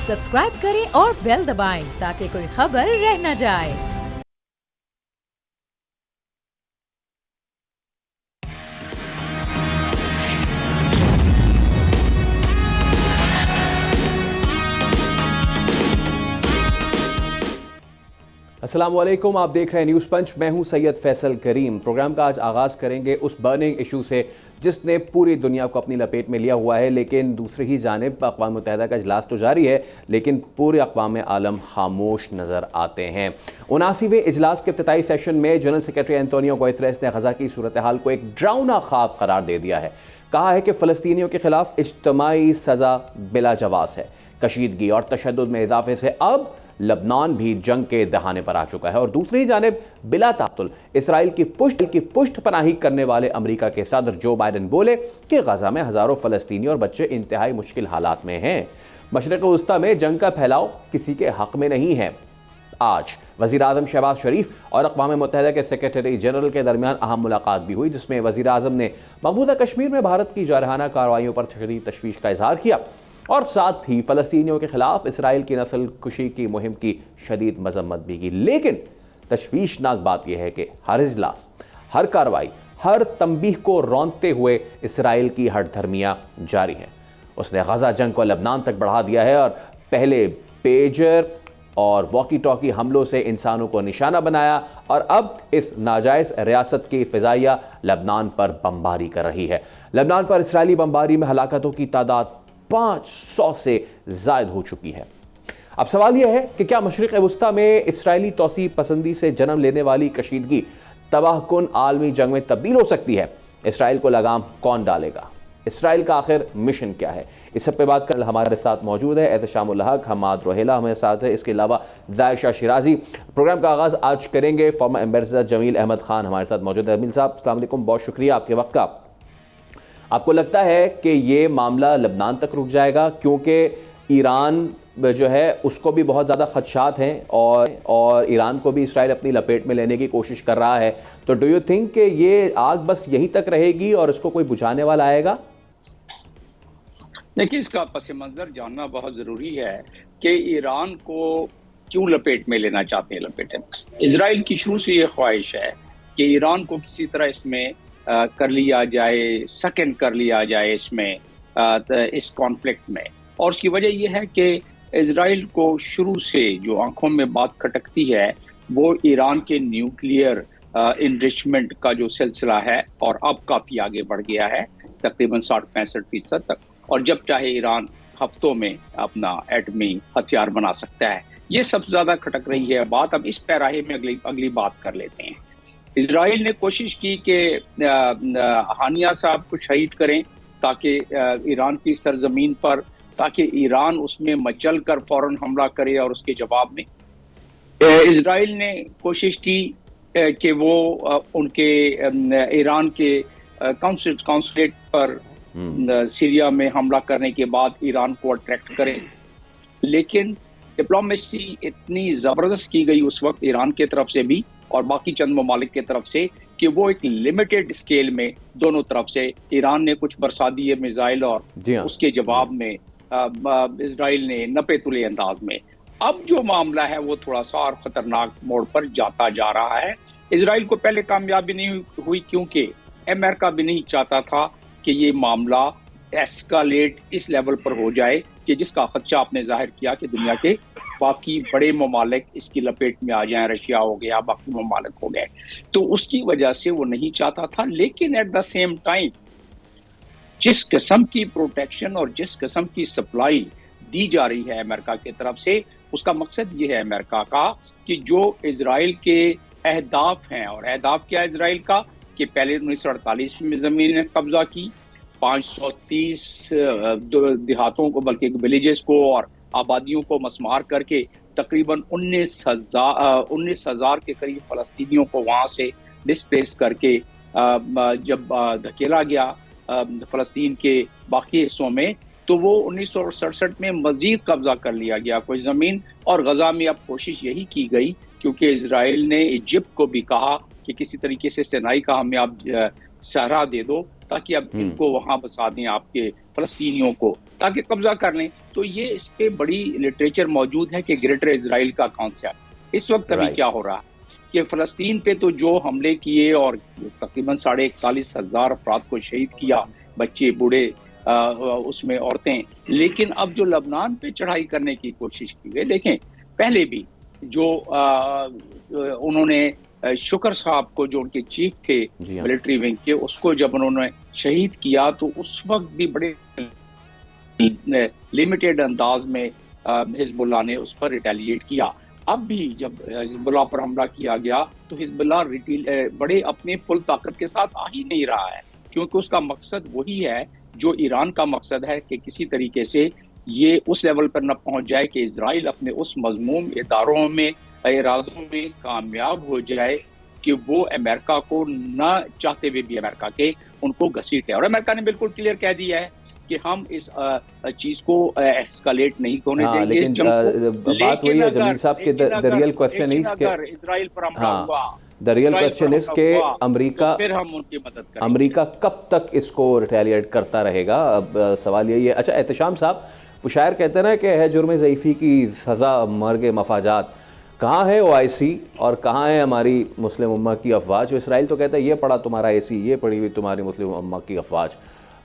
Subscribe करें और bell दबाएं ताकि कोई खबर रह न जाए। अस्सलाम वालेकुम, आप देख रहे हैं न्यूज़ पंच। मैं हूं सैयद फैसल करीम। प्रोग्राम का आज आगाज़ करेंगे उस बर्निंग इशू से जिसने पूरी दुनिया को अपनी लपेट में लिया हुआ है। लेकिन दूसरी ही जानिब अक़वाम मुत्तहिदा का इजलास तो जारी है, लेकिन पूरे अक़वाम आलम खामोश नज़र आते हैं। 79वें इजलास के इफ्तिताई सेशन में जनरल सेक्रेटरी एंटोनियो गुतेरेस ने गज़ा की सूरत हाल को एक ड्राउना ख्वाब करार दे दिया है। कहा है कि फ़लस्तीनियों के खिलाफ इज्तमाई सज़ा बिला जवाज़ है। कशीदगी और तशद्दुद में इजाफे से अब लबनान भी जंग के दहाने पर आ चुका है और दूसरी जानिब बिला तातुल इसराइल की पुष्ट पनाही करने वाले अमेरिका के सदर जो बाइडेन बोले कि गजा में हजारों फलस्तीनी और बच्चे इंतहाई मुश्किल हालात में हैं। मशरिक़ वस्ता में जंग का फैलाव किसी के हक में नहीं है। आज वज़ीर आज़म शहबाज शरीफ और अक़वाम मुत्तहिदा के सेक्रेटरी जनरल के दरमियान अहम मुलाकात भी हुई, जिसमें वज़ीर आज़म ने मकबूजा कश्मीर में भारत की जारहाना कार्रवाइयों पर शदीद तशवीश का इजहार किया और साथ ही फ़लस्तीनियों के खिलाफ इसराइल की नस्ल कुशी की मुहिम की शदीद मजम्मत भी की। लेकिन तशवीशनाक बात यह है कि हर इजलास, हर कार्रवाई, हर तंबीह को रौंदते हुए इसराइल की हठधर्मियाँ जारी हैं। उसने गजा जंग को लबनान तक बढ़ा दिया है और पहले पेजर और वॉकी टॉकी हमलों से इंसानों को निशाना बनाया और अब इस नाजायज़ रियासत की फ़िज़ाइया लबनान पर बमबारी कर रही है। लबनान पर इसराइली बमबारी में हलाकतों की तादाद 500 से ज़ायद हो चुकी है। अब सवाल यह है कि क्या मशरिक़ वस्ता में इसराइली तौसीब पसंदी से जन्म लेने वाली कशीदगी तबाहकुन आलमी जंग में तब्दील हो सकती है? इसराइल को लगाम कौन डालेगा? इसराइल का आखिर मिशन क्या है? इस सब पे बात कर हमारे साथ मौजूद है एहतशामुल हक, हमाद रोहेला हमारे साथ है, इसके अलावा जायशा शिराजी। प्रोग्राम का आगाज़ आज करेंगे फॉर्मर एम्बेसडर जमील अहमद खान हमारे साथ मौजूद है। जमील साहब अस्सलाम वालेकुम, बहुत शुक्रिया आपके वक्त का। आपको लगता है कि ये मामला लबनान तक रुक जाएगा क्योंकि ईरान जो है उसको भी बहुत ज़्यादा खदशात हैं और ईरान को भी इसराइल अपनी लपेट में लेने की कोशिश कर रहा है, तो डू यू थिंक कि ये आग बस यहीं तक रहेगी और इसको कोई बुझाने वाला आएगा? देखिए, इसका पस मंज़र जानना बहुत ज़रूरी है कि ईरान को क्यों लपेट में लेना चाहते हैं। लपेटें इसराइल की शुरू से ये ख्वाहिश है कि ईरान को किसी तरह इसमें कर लिया जाए, सेकंड कर लिया जाए इसमें इस कॉन्फ्लिक्ट में। और उसकी वजह यह है कि इजराइल को शुरू से जो आंखों में बात खटकती है वो ईरान के न्यूक्लियर इनरिचमेंट का जो सिलसिला है और अब काफ़ी आगे बढ़ गया है, तकरीबन 60-65% तक। और जब चाहे ईरान हफ्तों में अपना एटमी हथियार बना सकता है। ये सबसे ज़्यादा खटक रही है बात। अब इस पैराहे में अगली बात कर लेते हैं। इजराइल ने कोशिश की कि हानिया साहब को शहीद करें ताकि ईरान की सरजमीन पर, ताकि ईरान उसमें मचल कर फौरन हमला करे और उसके जवाब में इजराइल ने कोशिश की कि वो उनके ईरान के काउंसलेट पर सीरिया में हमला करने के बाद ईरान को अट्रैक्ट करें। लेकिन डिप्लोमेसी इतनी ज़बरदस्त की गई उस वक्त ईरान की तरफ से भी और बाकी चंद ममालिक की तरफ से कि वो एक लिमिटेड स्केल में दोनों तरफ से ईरान ने कुछ बरसा दिए मिसाइल और उसके जवाब में इजराइल ने नपे तुले अंदाज में। अब जो मामला है वो थोड़ा सा और खतरनाक मोड़ पर जाता जा रहा है। इजराइल को पहले कामयाबी नहीं हुई क्योंकि अमेरिका भी नहीं चाहता था कि ये मामला एस्कालेट इस लेवल पर हो जाए कि जिसका खदशा आपने जाहिर किया कि दुनिया के बाकी बड़े ममालिक इसकी लपेट में आ जाएं, रशिया हो गया, बाकी ममालिक हो गए, तो उसकी वजह से वो नहीं चाहता था। लेकिन एट द सेम टाइम जिस किस्म की प्रोटेक्शन और जिस किस्म की सप्लाई दी जा रही है अमेरिका की तरफ से, उसका मकसद ये है अमेरिका का कि जो इजराइल के अहदाफ हैं, और अहदाफ क्या है इजराइल का, कि पहले 1948 में ज़मीन कब्जा की, 530 देहातों को बल्कि विलेजेस को और आबादियों को मसमार करके तकरीबन 19,000 के करीब फ़लस्तीनियों को वहाँ से डिस्प्लेस करके जब धकेला गया फ़लस्तीन के बाकी हिस्सों में, तो वो 1967 में मज़ीद कब्जा कर लिया गया कोई ज़मीन। और गज़ा में अब कोशिश यही की गई क्योंकि इजराइल ने इजिप्ट को भी कहा कि किसी तरीके से सिनाई का हमें आप सहरा दे दो ताकि अब इनको वहां बसा दें, आपके फलस्तीनियों को, ताकि कब्जा कर लें। तो ये इस पे बड़ी लिटरेचर मौजूद है कि ग्रेटर इजराइल का कॉन्सेप्ट। इस वक्त अभी क्या हो रहा है कि फ़लस्तीन पे तो जो हमले किए और तकरीबन 41,500 अफराद को शहीद किया, बच्चे बूढ़े उसमें औरतें, लेकिन अब जो लबनान पे चढ़ाई करने की कोशिश की गई, देखें पहले भी जो उन्होंने शुक्र साहब को, जो उनके चीफ थे मिलिट्री विंग के, उसको जब उन्होंने शहीद किया तो उस वक्त भी बड़े लिमिटेड अंदाज में हिजबुल्लाह ने उस पर रिटेलिएट किया। अब भी जब हिजबुल्लाह पर हमला किया गया तो हिजबुल्लाह बड़े अपने फुल ताकत के साथ आ ही नहीं रहा है, क्योंकि उसका मकसद वही है जो ईरान का मकसद है कि किसी तरीके से ये उस लेवल पर न पहुंच जाए कि इजराइल अपने उस मजमूम इदारों में, इरादों में कामयाब हो जाए कि वो अमेरिका को न चाहते हुए भी अमेरिका के उनको घसीटे। और अमेरिका ने बिल्कुल क्लियर कह दिया है कि हम इस चीज को एस्केलेट नहीं होने देंगे। लेकिन बात वही है जमील साहब के, द रियल क्वेश्चन इज के इजराइल पर हमला हुआ, द रियल क्वेश्चन इज के अमेरिका, फिर हम उनकी मदद करेंगे। अमेरिका कब तक इसको रिटेलिएट करता रहेगा? अब सवाल यही है। अच्छा एहतशाम साहब, शायर कहते हैं ना कि है जुर्म ज़ईफ़ी की सज़ा मर्ग मफाजात, कहाँ है OIC और कहाँ है हमारी मुस्लिम उम्मा की अफवाज? इसराइल तो कहता है ये पड़ा तुम्हारा AC, ये पड़ी हुई तुम्हारी मुस्लिम उम्मा की अफवाज।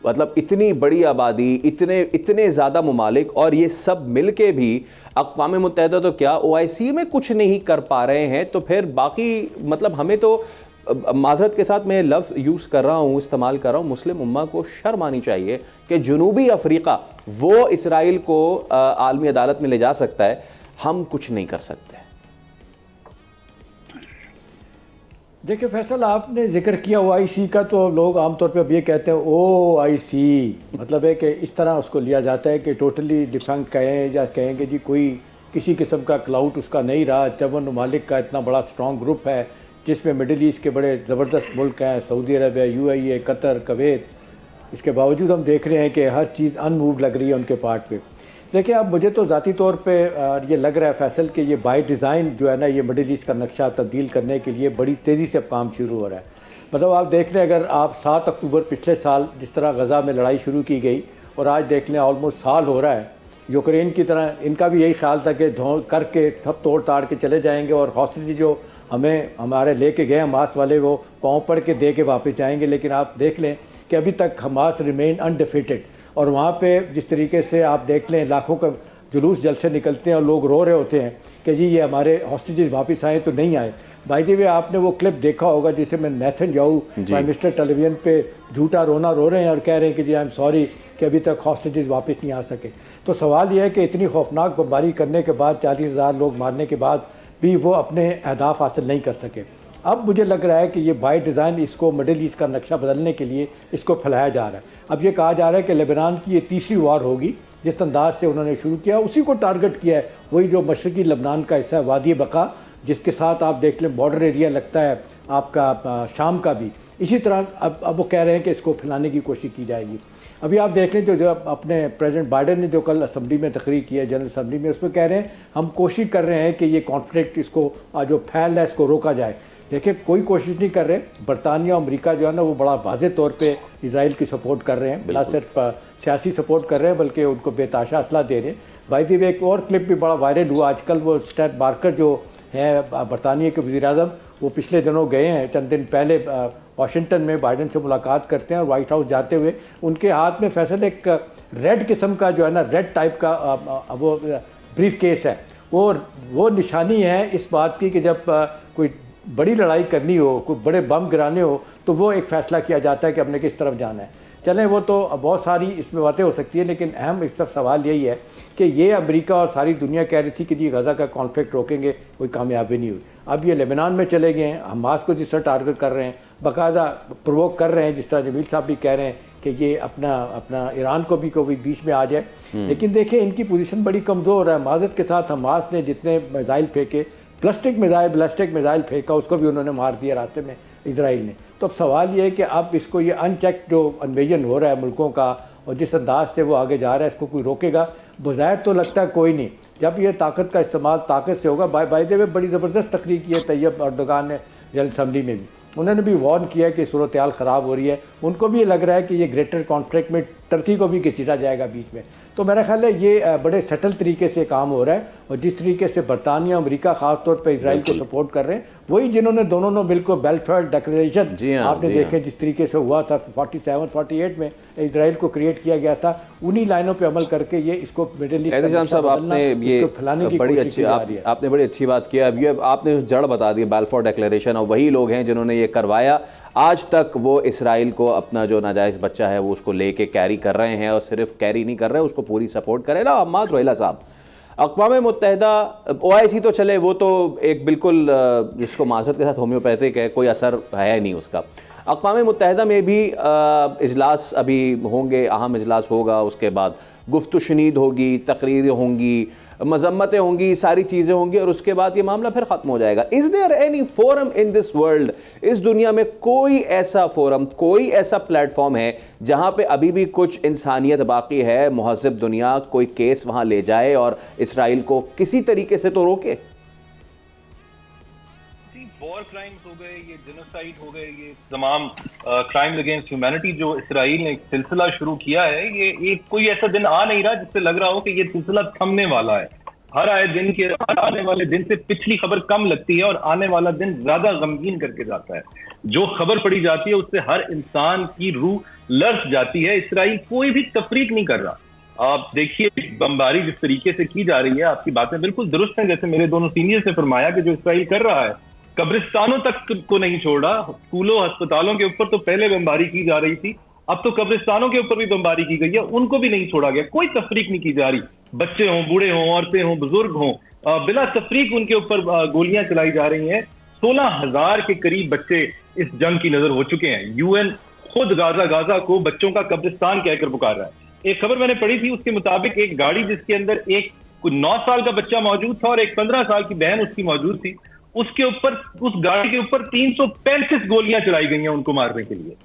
मतलब इतनी बड़ी आबादी, इतने ज़्यादा ममालिक, और ये सब मिल के भी अक़वाम मुत्तहिदा तो क्या OIC में कुछ नहीं कर पा रहे हैं, तो फिर बाकी मतलब हमें तो, माजरत के साथ मैं लफ्ज़ यूज़ कर रहा हूँ, इस्तेमाल कर रहा हूँ, मुस्लिम उम्मा को शर्म आनी चाहिए कि जनूबी अफ्रीका वो इसराइल को आलमी अदालत में ले जा सकता है, हम कुछ नहीं कर सकते। देखिए फैसल, आपने जिक्र किया OIC का, तो लोग आमतौर पे अब ये कहते हैं OIC, मतलब है कि इस तरह उसको लिया जाता है कि टोटली डिफेंस कहें या कहेंगे जी कोई किसी किस्म का क्लाउट उसका नहीं रहा। 54 ममालिक का इतना बड़ा स्ट्रॉन्ग ग्रुप है जिसमें मिडिल ईस्ट के बड़े ज़बरदस्त मुल्क हैं, Saudi Arabia, UAE, Qatar, Kuwait. इसके बावजूद हम देख रहे हैं कि हर चीज़ अनमूव लग रही है उनके पार्ट पे। देखिए अब मुझे तो ज़ाती तौर पे ये लग रहा है फैसल कि ये बाय डिज़ाइन जो है ना, ये मिडिल ईस्ट का नक्शा तब्दील करने के लिए बड़ी तेज़ी से अब काम शुरू हो रहा है। मतलब आप देख लें, अगर आप 7 अक्टूबर पिछले साल जिस तरह गज़ा में लड़ाई शुरू की गई और आज देख लें ऑलमोस्ट साल हो रहा है, यूक्रेन की तरह इनका भी यही ख्याल था कि करके सब तोड़ ताड़ के चले जाएंगे और हॉस्टेज जो हमारे लेके गए हमास वाले वो पाँव पड़ के दे के वापस जाएंगे। लेकिन आप देख लें कि अभी तक हमास रिमेन अनडिफीटेड, और वहाँ पे जिस तरीके से आप देख लें लाखों का जुलूस जलसे निकलते हैं और लोग रो रहे होते हैं कि जी ये हमारे हॉस्टेजेस वापस आए तो नहीं आए। बाय द वे आपने वो क्लिप देखा होगा जिसे मैं नेथनयाहू प्राइम मिनिस्टर टेलीविजन पे झूठा रोना रो रहे हैं और कह रहे हैं कि जी आई एम सॉरी कि अभी तक हॉस्टेजेस वापस नहीं आ सके। तो सवाल यह है कि इतनी खौफनाक बमबारी करने के बाद, 40,000 लोग मारने के बाद भी वो अपने अहदाफ हासिल नहीं कर सके। अब मुझे लग रहा है कि ये बाय डिज़ाइन इसको मिडिल ईस्ट का नक्शा बदलने के लिए इसको फैलाया जा रहा है। अब ये कहा जा रहा है कि लेबनान की ये तीसरी वार होगी, जिस अंदाज से उन्होंने शुरू किया उसी को टारगेट किया है। वही जो मशरक़ी लेबनान का हिस्सा है वादी बका, जिसके साथ आप देख लें बॉर्डर एरिया लगता है आपका शाम का भी, इसी तरह अब वो कह रहे हैं कि इसको फैलाने की कोशिश की जाएगी। अभी आप देख लें जो अपने प्रेसिडेंट बाइडेन ने जो कल असम्बली में तकरीर की है, जनरल असम्बली में, उसमें कह रहे हैं हम कोशिश कर रहे हैं कि ये कॉन्फ्लिक्ट इसको जो फैल रहा है इसको रोका जाए। देखिए कोई कोशिश नहीं कर रहे। बरतानिया और अमेरिका जो है ना वो बड़ा वाज़ेह तौर पे इजराइल की सपोर्ट कर रहे हैं, ना सिर्फ सियासी सपोर्ट कर रहे हैं बल्कि उनको बेताशा असला दे रहे हैं। बाय द वे एक और क्लिप भी बड़ा वायरल हुआ आजकल, वो स्टेफ बार्कर जो है बरतानिया के वज़ीर-ए-आज़म, वो पिछले दिनों गए हैं, चंद दिन पहले वाशिंगटन में बाइडेन से मुलाकात करते हैं और वाइट हाउस जाते हुए उनके हाथ में फैसल एक रेड किस्म का जो है ना, रेड टाइप का वो ब्रीफ केस है। वो निशानी है इस बात की कि जब कोई बड़ी लड़ाई करनी हो, कोई बड़े बम गिराने हो, तो वो एक फ़ैसला किया जाता है कि हमने किस तरफ जाना है। चलें वो तो बहुत सारी इसमें बातें हो सकती है, लेकिन अहम इस सब सवाल यही है कि ये अमेरिका और सारी दुनिया कह रही थी कि जी गज़ा का कॉन्फ्लिक्ट रोकेंगे, कोई कामयाबी नहीं हुई। अब ये लेबनान में चले गए हैं, हमास को जिस तरह टारगेट कर रहे हैं, बाकायदा प्रोवोक कर रहे हैं, जिस तरह जमील साहब भी कह रहे हैं कि ये अपना ईरान को भी कोई बीच में आ जाए। लेकिन देखिए इनकी पोजीशन बड़ी कमज़ोर है। माजरत के साथ हमास ने जितने मिसाइल फेंके, बैलिस्टिक मिसाइल फेंका, उसको भी उन्होंने मार दिया रास्ते में इजराइल ने। तो अब सवाल ये है कि अब इसको ये अनचेक जो इन्वेजन हो रहा है मुल्कों का और जिस अंदाज से वो आगे जा रहा है, इसको कोई रोकेगा? बज़ाहिर तो लगता है कोई नहीं। जब ये ताकत का इस्तेमाल ताकत से होगा, बाय द वे बड़ी ज़बरदस्त तकरीर की है तैयब अर्दोगान ने जनरल असम्बली में भी। उन्होंने भी वार्न किया कि सूरत हाल ख़राब हो रही है। उनको भी लग रहा है कि ये ग्रेटर कॉन्फ्लिक्ट में तुर्की को भी घसीटा जाएगा बीच में। तो मेरा ख्याल है ये बड़े सटल तरीके से काम हो रहा है, और जिस तरीके से बरतानिया अमेरिका ख़ास तौर पर इसराइल को सपोर्ट कर रहे हैं, वही जिन्होंने दोनों ने बिल्कुल बेलफेयर डिक्लेरेशन आपने देखे जिस तरीके से हुआ था 47-48 में इसराइल को क्रिएट किया गया था, उन्हीं लाइनों पे अमल करके ये इसको मिडिल ईस्ट साहब आपने ये बड़ी अच्छी आपने बड़ी अच्छी बात किया। अब ये आपने जड़ बता दी बेलफेयर डिक्लेरेशन, और वही लोग हैं जिन्होंने ये करवाया। आज तक वो इसराइल को अपना जो नाजायज़ बच्चा है वो उसको लेके कैरी कर रहे हैं, और सिर्फ कैरी नहीं कर रहे, उसको पूरी सपोर्ट करे ना। अम्माद रोहिला साहब, अक़वाम मुत्तहिदा OIC तो चले, वो तो एक बिल्कुल जिसको माज़रत के साथ होम्योपैथिक है, कोई असर है नहीं उसका। अक़वाम मुत्तहिदा में भी इजलास अभी होंगे, अहम इजलास होगा, उसके बाद गुफ्तु शनीद होगी, तकरीरें होंगी, मजम्मतें होंगी, सारी चीज़ें होंगी, और उसके बाद ये मामला फिर ख़त्म हो जाएगा। Is there any forum in this world, इस दुनिया में कोई ऐसा फोरम, कोई ऐसा प्लेटफॉर्म है जहाँ पे अभी भी कुछ इंसानियत बाकी है, महज़ब दुनिया कोई केस वहाँ ले जाए और इसराइल को किसी तरीके से तो रोके? वॉर क्राइम्स हो गए, ये जेनोसाइड हो गए, ये तमाम क्राइम्स अगेंस्ट ह्यूमैनिटी जो इसराइल ने एक सिलसिला शुरू किया है, ये एक कोई ऐसा दिन आ नहीं रहा जिससे लग रहा हो कि ये सिलसिला थमने वाला है। हर आने वाले दिन से पिछली खबर कम लगती है, और आने वाला दिन ज्यादा गमगीन करके जाता है। जो खबर पड़ी जाती है उससे हर इंसान की रूह लर्ज जाती है। इसराइल कोई भी तफरीक नहीं कर रहा। आप देखिए बमबारी जिस तरीके से की जा रही है, आपकी बातें बिल्कुल दुरुस्त हैं, जैसे मेरे दोनों सीनियर से फरमाया कि जो इसराइल कर रहा है, कब्रिस्तानों तक को नहीं छोड़ा। स्कूलों अस्पतालों के ऊपर तो पहले बमबारी की जा रही थी, अब तो कब्रिस्तानों के ऊपर भी बमबारी की गई है, उनको भी नहीं छोड़ा गया। कोई तफरीक नहीं की जा रही। बच्चे हों, बूढ़े हों, औरतें हों, बुजुर्ग हों, बिला तफरीक उनके ऊपर गोलियां चलाई जा रही हैं। 16,000 के करीब बच्चे इस जंग की नजर हो चुके हैं। UN खुद गाजा को बच्चों का कब्रिस्तान कहकर पुकार रहा है। एक खबर मैंने पढ़ी थी, उसके मुताबिक एक गाड़ी जिसके अंदर एक 9 साल का बच्चा मौजूद था और एक 15 साल की बहन उसकी मौजूद थी, उसके ऊपर, उस गाड़ी के ऊपर 335 गोलियां चलाई गई हैं उनको मारने के लिए।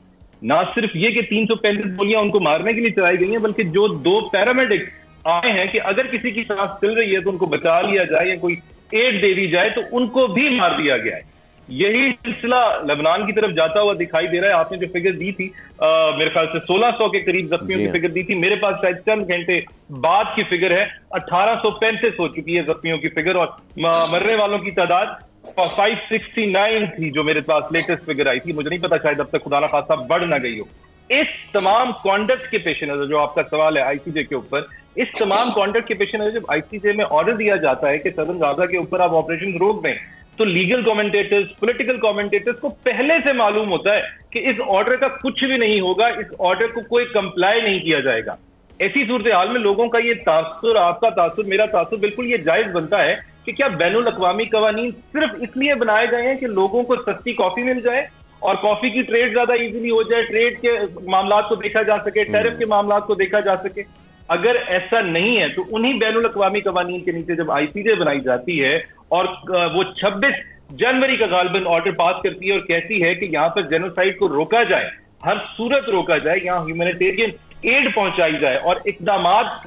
ना सिर्फ ये कि 335 गोलियां उनको मारने के लिए चलाई गई हैं, बल्कि जो 2 पैरामेडिक आए हैं कि अगर किसी की सांस चल रही है तो उनको बचा लिया जाए या कोई एड दे दी जाए, तो उनको भी मार दिया गया है। यही सिलसिला लेबनान की तरफ जाता हुआ दिखाई दे रहा है। आपने जो फिगर दी थी, मेरे ख्याल से 1600 के करीब जख्मियों की फिगर दी थी, मेरे पास शायद चंद घंटे बाद की फिगर है 1835 हो चुकी है जख्मियों की फिगर, और मरने वालों की तादाद 569 थी जो मेरे पास लेटेस्ट फिगर आई थी। मुझे नहीं पता, शायद अब तक खुदा ना खासा बढ़ ना गई हो। इस तमाम कॉन्डक्ट के पेश नजर, जो आपका सवाल है ICJ के ऊपर, इस तमाम कॉन्डक्ट के पेश नजर जब ICJ में ऑर्डर दिया जाता है कि सदर्न गाजा के ऊपर आप ऑपरेशन रोक दें, तो लीगल कमेंटेटर्स, पॉलिटिकल कमेंटेटर्स को पहले से मालूम होता है कि इस ऑर्डर का कुछ भी नहीं होगा, इस ऑर्डर को कोई कंप्लाई नहीं किया जाएगा। ऐसी सूरत हाल में लोगों का ये तासुर, आपका तासुर, मेरा तासुर बिल्कुल ये जायज बनता है कि क्या बैनुल अक़वामी कवानीन सिर्फ इसलिए बनाए गए हैं कि लोगों को सस्ती कॉफी मिल जाए और कॉफी की ट्रेड ज्यादा इजीली हो जाए, ट्रेड के मामला को देखा जा सके, टैरिफ के मामला को देखा जा सके? अगर ऐसा नहीं है तो उन्हीं बैनुल अक़वामी कवानीन के नीचे जब ICJ बनाई जाती है और वो 26 जनवरी का गालिबन ऑर्डर पास करती है और कहती है कि यहाँ पर जेनोसाइड को रोका जाए, हर सूरत रोका जाए, यहाँ ह्यूमैनिटेरियन एड पहुंचाई जाए और इकदाम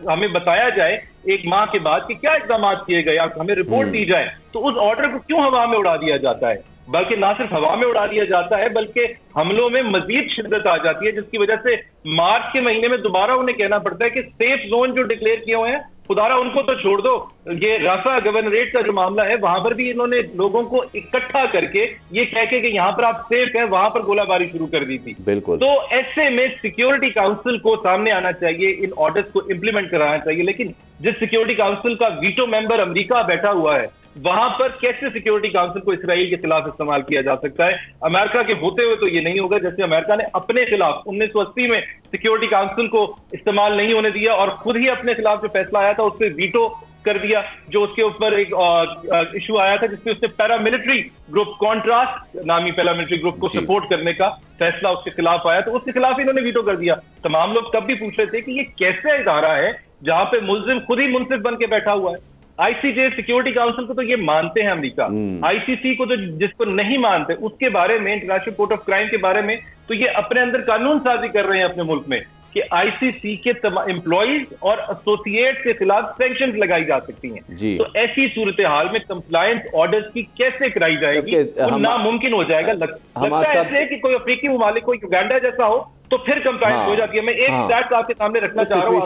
हमें बताया जाए 1 माह के बाद कि क्या इकदाम किए गए, हमें रिपोर्ट दी जाए, तो उस ऑर्डर को क्यों हवा में उड़ा दिया जाता है? बल्कि ना सिर्फ हवा में उड़ा दिया जाता है बल्कि हमलों में मजीद शिद्दत आ जाती है, जिसकी वजह से मार्च के महीने में दोबारा उन्हें कहना पड़ता है कि सेफ जोन जो डिक्लेयर किए हुए हैं, खुदारा उनको तो छोड़ दो। ये राफा गवर्नरेट का जो मामला है, वहां पर भी इन्होंने लोगों को इकट्ठा करके ये कह के कि यहां पर आप सेफ हैं, वहां पर गोलाबारी शुरू कर दी थी। बिल्कुल। तो ऐसे में सिक्योरिटी काउंसिल को सामने आना चाहिए, इन ऑर्डर्स को इंप्लीमेंट कराना चाहिए। लेकिन जिस सिक्योरिटी काउंसिल का वीटो मेंबर अमेरिका बैठा हुआ है, वहां पर कैसे सिक्योरिटी काउंसिल को इसराइल के खिलाफ इस्तेमाल किया जा सकता है? अमेरिका के होते हुए तो ये नहीं होगा। जैसे अमेरिका ने अपने खिलाफ 1980 में सिक्योरिटी काउंसिल को इस्तेमाल नहीं होने दिया और खुद ही अपने खिलाफ जो फैसला आया था उस पर वीटो कर दिया, जो उसके ऊपर एक इशू आया था जिसमें उसने पैरामिलिट्री ग्रुप, कॉन्ट्रास्ट नामी पैरामिलिट्री ग्रुप को सपोर्ट करने का फैसला उसके खिलाफ आया, तो उसके खिलाफ इन्होंने वीटो कर दिया। तमाम लोग तब भी पूछ रहे थे कि ये कैसे इदारा है जहां पे मुल्जिम खुद ही मुंसिफ बन के बैठा हुआ है। ICJ सिक्योरिटी काउंसिल को तो ये मानते हैं अमेरिका, ICC को तो जिसको नहीं मानते, उसके बारे में, इंटरनेशनल कोर्ट ऑफ क्राइम के बारे में, तो ये अपने अंदर कानून साजी कर रहे हैं अपने मुल्क में कि आईसीसी के एम्प्लॉइज और एसोसिएट के खिलाफ सैंक्शन लगाई जा सकती हैं। तो ऐसी सूरत हाल में कंप्लायंस ऑर्डर्स की कैसे कराई जाएगी, वो नामुमकिन हो जाएगा। लगता है ऐसे कि कोई अफ्रीकी मुमालिक, कोई युगांडा जैसा हो तो फिर कंप्लायंस हो जाती है। मैं एक स्टैट आपके सामने रखना चाह रहा हूँ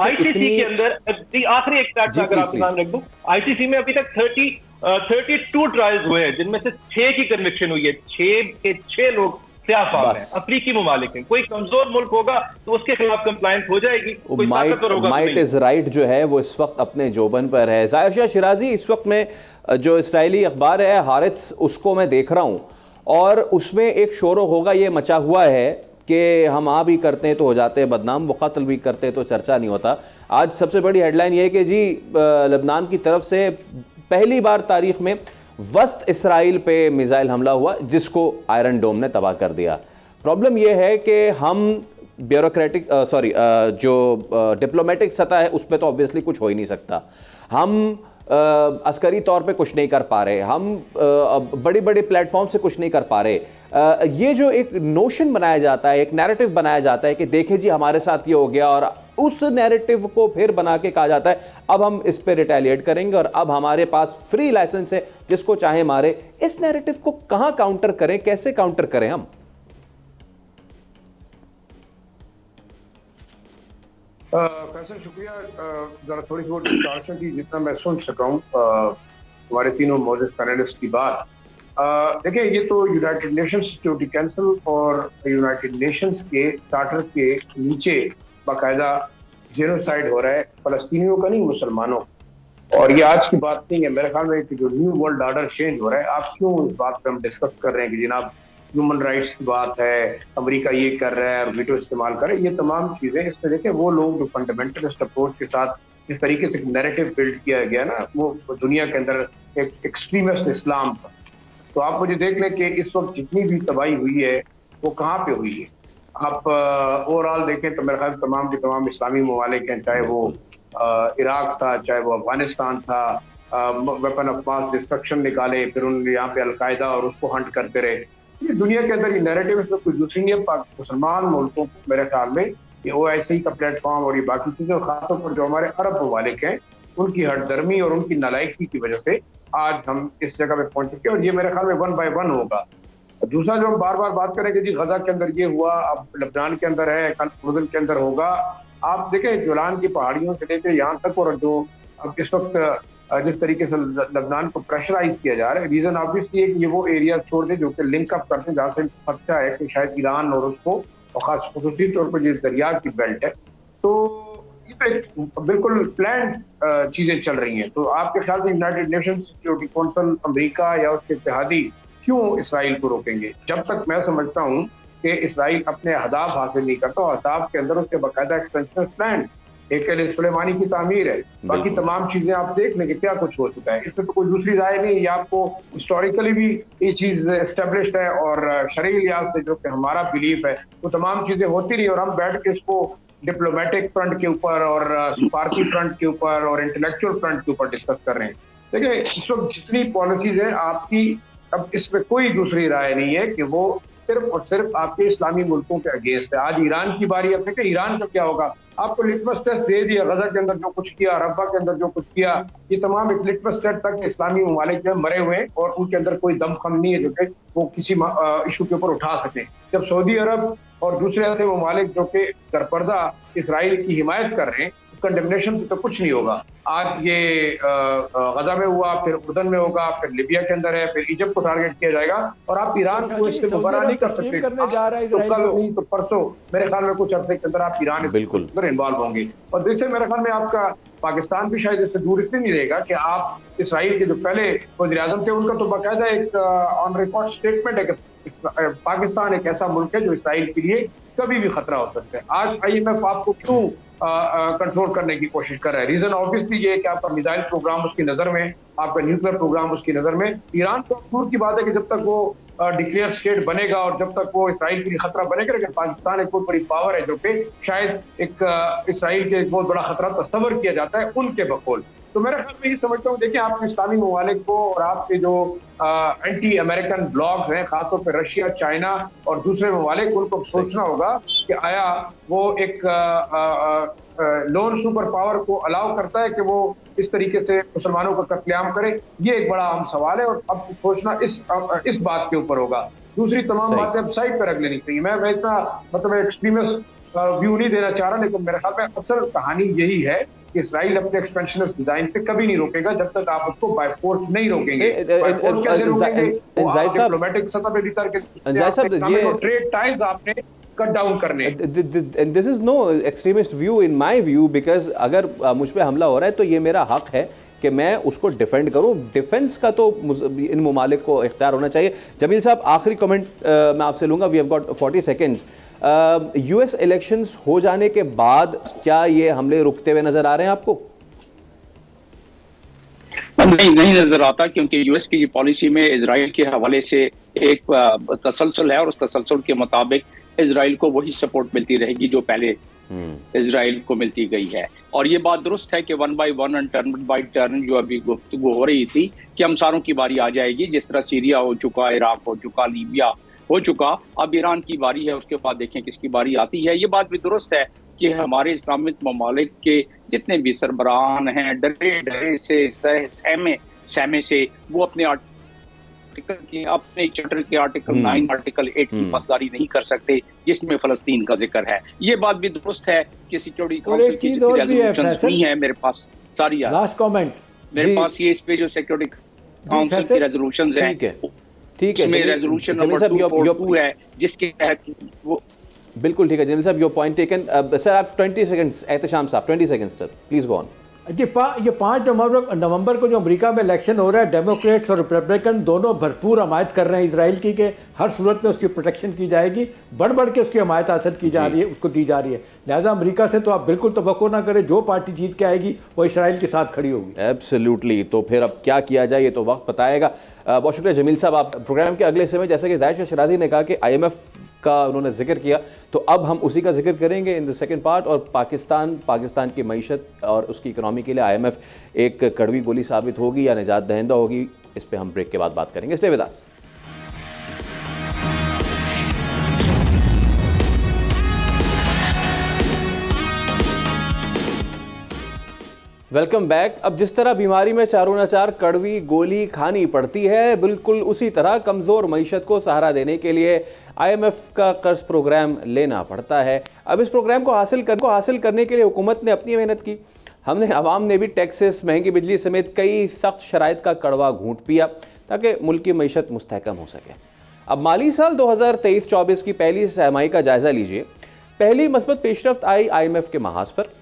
आईसीसी के अंदर, आखिरी एक स्टैट अगर आपके सामने रख दूं, आईसीसी में अभी तक 32 ट्रायल्स हुए हैं, जिनमें से 6 की कन्विक्शन हुई है। 6 के 6 लोग स्याफाम है, अफ्रीकी मुमालिक हैं। कोई कमजोर मुल्क होगा तो उसके खिलाफ कंप्लायंस हो जाएगी, कोई ताकतवर होगा। माइट इज राइट जो है वो इस वक्त अपने जोबन पर है। जाहिर शाह शिराजी, इस वक्त में जो इसराइली अखबार है हारित्स, उसको मैं देख रहा हूँ और उसमें एक शोरो होगा ये मचा हुआ है कि हम आ भी करते हैं तो हो जाते हैं बदनाम, वो कत्ल भी करते हैं तो चर्चा नहीं होता। आज सबसे बड़ी हेडलाइन ये है कि जी लेबनान की तरफ से पहली बार तारीख में वस्त इसराइल पे मिसाइल हमला हुआ, जिसको आयरन डोम ने तबाह कर दिया। प्रॉब्लम यह है कि हम ब्यूरोक्रेटिक जो डिप्लोमेटिक सतह है उस पर तो ऑब्वियसली कुछ हो ही नहीं सकता। हम अस्करी तौर पे कुछ नहीं कर पा रहे, हम बड़े बड़े प्लेटफॉर्म से कुछ नहीं कर पा रहे। ये जो एक नोशन बनाया जाता है, एक नैरेटिव बनाया जाता है कि देखें जी हमारे साथ ये हो गया, और उस नैरेटिव को फिर बना के कहा जाता है अब हम इस पे रिटेलिएट करेंगे और अब हमारे पास फ्री लाइसेंस है, जिसको चाहे मारे। इस नैरेटिव को कहां काउंटर करें, कैसे काउंटर करें हम? फैसल शुक्रिया। जरा थोड़ी बहुत डिस्कशन की जितना मैं सुन सका हूँ हमारे तीनों मौजूद पैनलिस्ट की बात। देखिए, ये तो यूनाइटेड नेशंस सिक्योरिटी काउंसिल और यूनाइटेड नेशंस के चार्टर के नीचे बाकायदा जेनोसाइड हो रहा है, फलस्तीनियों का नहीं, मुसलमानों। और ये आज की बात नहीं है। मेरे ख्याल में कि जो न्यू वर्ल्ड ऑर्डर चेंज हो रहा है, आप क्यों इस बात पर हम डिस्कस कर रहे हैं कि जनाब ह्यूमन राइट्स की बात है, अमेरिका ये कर रहा है और वीटो इस्तेमाल कर रहा है, ये तमाम चीजें इसमें देखें वो लोग जो फंडामेंटलिस्ट अप्रोच के साथ जिस तरीके से नैरेटिव बिल्ड किया गया ना, वो दुनिया के अंदर एक एक्सट्रीमिस्ट इस्लाम पर। तो आप मुझे देख लें कि इस वक्त जितनी भी तबाही हुई है वो कहाँ पे हुई है। आप ओवरऑल देखें तो मेरे ख्याल तमाम के तमाम इस्लामी ममालिक हैं, चाहे वो इराक था, चाहे वो अफगानिस्तान था, वेपन ऑफ मास डिस्ट्रक्शन निकाले, फिर उन यहाँ पे अलकायदा और उसको हंट करते रहे। ये दुनिया के अंदर ये नैरेटिव इसमें कोई दूसरी नहीं है। मुसलमान मुल्कों को मेरे ख्याल में ये OIC का प्लेटफॉर्म और ये बाकी चीजें, खासतौर पर जो हमारे अरब ममालिक हैं, उनकी हठधर्मी और उनकी नालायकी की वजह से आज हम इस जगह पे पहुंच चुके हैं। और ये मेरे ख्याल में 1 by 1 होगा। दूसरा जो हम बार बार बात करें कि जी गजा के अंदर ये हुआ, अब लेबनान के अंदर है, कल उर्दन के अंदर होगा। आप देखें जोलान की पहाड़ियों से लेकर यहाँ तक, और जो अब इस वक्त जिस तरीके से लेबनान को प्रेशराइज किया जा रहा है, रीजन ऑब्वियसली है कि ये वो एरिया छोड़ दे जो कि लिंक अप करते हैं, जहाँ से खर्चा है कि शायद ईरान और उसको, और खास खुसूसी तौर पर जिस दरिया की बेल्ट है, तो ये तो बिल्कुल प्लान चीजें चल रही हैं। तो आपके ख्याल से United nation security council, America या उसके इत्तेहादी क्यों इसराइल को रोकेंगे? जब तक मैं समझता हूँ कि इसराइल अपने अहदाफ हासिल नहीं करता, और अहदाफ के अंदर उसके बाकायदा एक्सटेंशन प्लान, एक सुलेमानी की तामीर है, बाकी तमाम चीजें आप देख लें कि क्या कुछ हो चुका है। इसमें तो कोई दूसरी राय नहीं। ये आपको हिस्टोरिकली भी ये चीज एस्टेब्लिश्ड है, और शरई लिहाज से जो कि हमारा बिलीफ है, वो तमाम चीजें होती रही, और हम बैठ के इसको डिप्लोमेटिक फ्रंट के ऊपर और सफारती फ्रंट के ऊपर और इंटेलेक्चुअल फ्रंट के ऊपर डिस्कस कर रहे हैं। देखिए, इस वक्त जितनी पॉलिसीज हैं आपकी, अब इसमें कोई दूसरी राय नहीं है कि वो सिर्फ और सिर्फ आपके इस्लामी मुल्कों के अगेंस्ट है। आज ईरान की बारी है कि ईरान का क्या होगा। आपको लिटमस टेस्ट दे दिया, गजा के अंदर जो कुछ किया, रब्बा के अंदर जो कुछ किया, ये तमाम एक लिटमस टेस्ट तक इस्लामी ममालिक जो मरे हुए हैं और उनके अंदर कोई दमखम नहीं है जो कि वो किसी इशू के ऊपर उठा सकें। जब सऊदी अरब और दूसरे ऐसे ममालिक जो कि दरपर्दा इसराइल की हिमायत कर रहे हैं, कंडेमनेशन से तो कुछ नहीं होगा। आज ये गजा में हुआ, फिर उर्दन में होगा, फिर लिबिया के अंदर है, फिर इजिप्ट को टारगेट किया जाएगा, और आप ईरान को इससे मुबरा नहीं कर सकते। तो कल नहीं तो परसों मेरे ख्याल में कुछ अर्से के अंदर आप ईरान बिल्कुल इन्वॉल्व होंगे। और देखिए, मेरे ख्याल में आपका पाकिस्तान भी शायद इससे दूर इसलिए नहीं रहेगा कि आप इसराइल के जो पहले वज़ीर-ए-आज़म थे, उनका तो बाकायदा एक ऑन रिकॉर्ड स्टेटमेंट है कि पाकिस्तान एक ऐसा मुल्क है जो इसराइल के लिए कभी भी खतरा हो सकता है। आज IMF आपको क्यों कंट्रोल करने की कोशिश कर रहा है? रीजन ऑब्वियसली ये है कि आपका मिसाइल प्रोग्राम उसकी नजर में, आपका न्यूक्लियर प्रोग्राम उसकी नजर में। ईरान तो दूर की बात है कि जब तक वो डिक्लेयर स्टेट बनेगा और जब तक वो इसराइल के लिए खतरा बनेगा, लेकिन पाकिस्तान एक बहुत बड़ी पावर है जो कि शायद एक इसराइल के एक बहुत बड़ा खतरा तस्वर किया जाता है उनके बकौल। तो मेरे ख्याल में ये समझता हूँ, देखिए आपके इस्लामी ममालिक को और आपके जो एंटी अमेरिकन ब्लॉग्स हैं, खासतौर पर रशिया, चाइना और दूसरे ममालिक, उनको सोचना होगा कि आया वो एक लोन सुपर पावर को अलाउ करता है कि वो इस तरीके से मुसलमानों का कत्लेआम करे। ये एक बड़ा अहम सवाल है और अब सोचना इस बात के ऊपर होगा। दूसरी तमाम बातें अब साइड पर रख लेनी चाहिए। मैं इतना मतलब एक्सट्रीमिस्ट व्यू नहीं देना चाह रहा, लेकिन मेरे ख्याल में असल कहानी यही है कि इसराइल अपने एक्सपेंशनिस्ट डिजाइन पे कभी नहीं रोकेगा जब तक आप उसको बाय फोर्स नहीं रोकेंगे। कैसे रोकेंगे? डिप्लोमेटिक सतह पे भी ट्रेड टाइज आपने कट डाउन करने। This is no extremist view in my view, because अगर मुझ पे हमला हो रहा है तो ये मेरा हक है कि मैं उसको डिफेंड करूं। डिफेंस का तो इन ममालिक को इख्तियार होना चाहिए। जमील साहब, आखिरी कमेंट मैं आपसे लूंगा। We have got 40 seconds. US elections हो जाने के बाद क्या ये हमले रुकते हुए नजर आ रहे हैं आपको? नहीं नजर आता, क्योंकि यूएस की पॉलिसी में इजराइल के हवाले से एक तसलसल है और उस तसलसल के मुताबिक इजराइल को वही सपोर्ट मिलती रहेगी जो पहले इजराइल को मिलती गई है। और ये बात दुरुस्त है कि 1 by 1 and turn by turn जो अभी गुफ्तगू हो रही थी कि हम सारों की बारी आ जाएगी, जिस तरह सीरिया हो चुका, इराक हो चुका, लीबिया हो चुका, अब ईरान की बारी है, उसके बाद देखें किसकी बारी आती है। ये बात भी दुरुस्त है कि हमारे इस्लामिक ममालिक के जितने भी सरबराहान हैं, डरे डरे से सहमे से वो अपने अपने चार्टर के आर्टिकल 9 आर्टिकल 8 की पासदारी नहीं कर सकते, जिसमें फलस्तीन का जिक्र है। ये बात भी दुरुस्त है कि सिक्योरिटी काउंसिल की जितनी रेजोल्यूशंस नहीं है, मेरे पास सारी लास्ट कमेंट मेरे पास ये स्पेशल सिक्योरिटी काउंसिल की रेजोल्यूशंस हैं। ठीक है, इसमें रेजोल्यूशन नंबर 242 है जिसके तहत वो बिल्कुल ठीक है। जमील साहब, योर पॉइंट टेकन। सर आप 20 सेकंड्स, एहतशाम साहब 20 seconds sir, please go on. ये 5 नवंबर को जो अमेरिका में इलेक्शन हो रहा है, डेमोक्रेट्स और रिपब्लिकन दोनों भरपूर हमायत कर रहे हैं इसराइल की कि हर सूरत में उसकी प्रोटेक्शन की जाएगी, बढ़ बढ़ के उसकी हमायत हासिल की जा रही है, उसको दी जा रही है। लिहाजा अमेरिका से तो आप बिल्कुल तवक्को ना करें, जो पार्टी जीत के आएगी वो इसराइल के साथ खड़ी होगी। एब्सोल्युटली। तो फिर अब क्या किया जाए ये तो वक्त बताएगा। बहुत शुक्रिया जमील साहब। आप प्रोग्राम के अगले समय, जैसे कि जाहिर शाह शिराजी ने कहा कि IMF का उन्होंने जिक्र किया, तो अब हम उसी का जिक्र करेंगे इन द सेकंड पार्ट। और पाकिस्तान की मईशत और उसकी इकनॉमी के लिए IMF एक कड़वी गोली साबित होगी या निजात दहिंदा होगी, इस पर हम ब्रेक के बाद बात करेंगे। Stay with us. Welcome back. अब जिस तरह बीमारी में चारों नाचार कड़वी गोली खानी पड़ती है, बिल्कुल उसी तरह कमज़ोर मईशत को सहारा देने के लिए IMF का कर्ज प्रोग्राम लेना पड़ता है। अब इस प्रोग्राम को हासिल करने के लिए हुकूमत ने अपनी मेहनत की। हमने आवाम ने भी टैक्सेस, महंगी बिजली समेत कई सख्त शराइत का कड़वा घूंट पिया ताकि मुल्क की मईशत मुस्तहकम हो सके। अब माली साल 2023-24 की पहली सहमाई का जायजा लीजिए। पहली मस्बत पेशरफ्त आई IMF के महाज पर।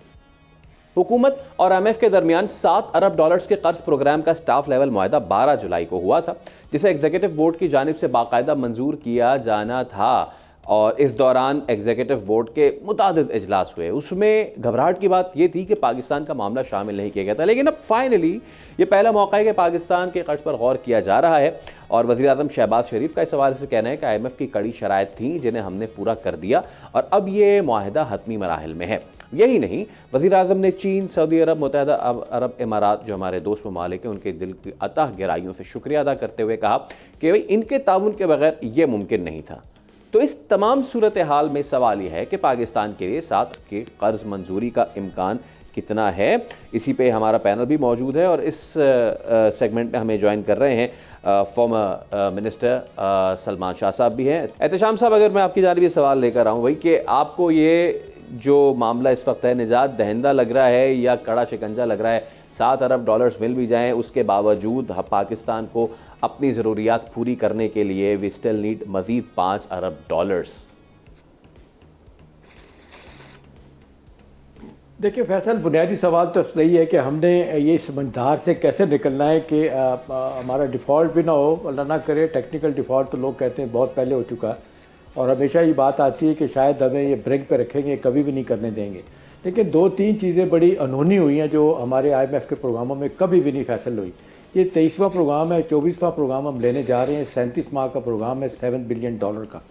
हुकूमत और IMF के दरमियान $7 अरब के कर्ज प्रोग्राम का स्टाफ लेवल मुआहदा 12 जुलाई को हुआ था, जिसे एग्जीक्यूटिव बोर्ड की जानिब से बाकायदा मंजूर किया जाना था। और इस दौरान एग्जीक्यूटिव बोर्ड के मुतादिद इजलास हुए। उसमें घबराहट की बात यह थी कि पाकिस्तान का मामला शामिल नहीं किया गया था, लेकिन अब फाइनली ये पहला मौका है कि पाकिस्तान के कर्ज पर गौर किया जा रहा है। और वज़ीर आज़म शहबाज शरीफ का इस हवाले से कहना है कि IMF की कड़ी शराइत थी जिन्हें हमने पूरा कर दिया और अब ये मुआहिदा हतमी मराहिल में है। यही नहीं, वज़ीर आज़म ने चीन, सऊदी अरब, मुत्तहिदा अरब इमारात जो हमारे दोस्त ममालिक हैं, उनके दिल की अतः गहराइयों से शुक्रिया अदा करते हुए कहा कि भाई इनके ताउन के बगैर ये मुमकिन नहीं था। तो इस तमाम सूरत हाल में सवाल यह है कि पाकिस्तान के लिए 7 के कर्ज मंजूरी का इम्कान कितना है। इसी पे हमारा पैनल भी मौजूद है और इस सेगमेंट में हमें ज्वाइन कर रहे हैं फॉर्मर मिनिस्टर सलमान शाह साहब भी हैं। एहतशाम साहब, अगर मैं आपकी जानिब ये सवाल लेकर आऊँ भाई कि आपको ये जो मामला इस वक्त है निजात दहिंदा लग रहा है या कड़ा शिकंजा लग रहा है? $7 अरब मिल भी जाएं, उसके बावजूद पाकिस्तान को अपनी ज़रूरियात पूरी करने के लिए वी स्टिल नीड मज़ीद $5 अरब। देखिए फैसल, बुनियादी सवाल तो यही है कि हमने ये समझदार से कैसे निकलना है कि हमारा डिफ़ॉल्ट भी ना हो, अल्लाह ना करे। टेक्निकल डिफ़ॉल्ट तो लोग कहते हैं बहुत पहले हो चुका है और हमेशा ये बात आती है कि शायद हमें ये ब्रेक पे रखेंगे, कभी भी नहीं करने देंगे। लेकिन 2-3 चीज़ें बड़ी अनहोनी हुई हैं जो हमारे IMF के प्रोग्रामों में कभी भी नहीं फैसल हुई। ये 23वां प्रोग्राम है, 24वां प्रोग्राम हम लेने जा रहे हैं। 37 माह का प्रोग्राम है $7 बिलियन का।